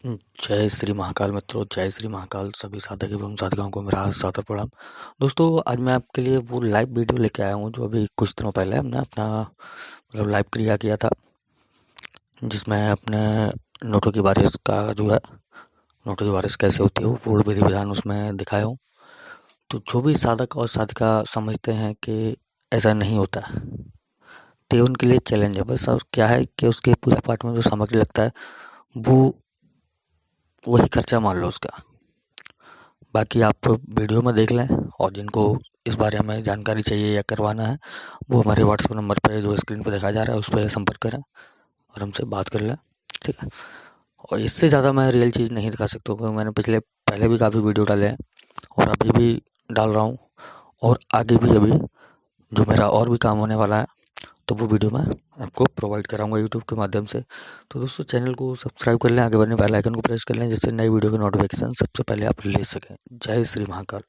जय श्री महाकाल मित्रों, जय श्री महाकाल सभी साधक एवं साधिकाओं को मेरा सादर प्रणाम। दोस्तों, आज मैं आपके लिए वो लाइव वीडियो लेके आया हूँ जो अभी कुछ दिनों पहले हमने अपना लाइव क्रिया किया था, जिसमें अपने नोटों की बारिश का जो है, नोटों की बारिश कैसे होती है वो पूर्ण विधि विधान उसमें दिखाया हूँ। तो जो भी साधक और साधिका समझते हैं कि ऐसा नहीं होता है, तो उनके लिए चैलेंज है। बस और क्या है कि उसके पूजा पाठ में जो सामग्री लगता है वो वही खर्चा मान लो उसका। बाकी आप वीडियो में देख लें, और जिनको इस बारे में जानकारी चाहिए या करवाना है वो हमारे व्हाट्सएप नंबर पे जो स्क्रीन पे दिखाया जा रहा है उस पर संपर्क करें और हमसे बात कर लें, ठीक है। और इससे ज़्यादा मैं रियल चीज़ नहीं दिखा सकता, क्योंकि मैंने पहले भी काफ़ी वीडियो डाले हैं और अभी भी डाल रहा हूँ, और आगे भी अभी जो मेरा और भी काम होने वाला है तो वो वीडियो मैं आपको प्रोवाइड कराऊंगा यूट्यूब के माध्यम से। तो दोस्तों, चैनल को सब्सक्राइब कर लें, आगे बढ़ने बेल आइकन को प्रेस कर लें, जिससे नई वीडियो की नोटिफिकेशन सबसे पहले आप ले सकें। जय श्री महाकाल।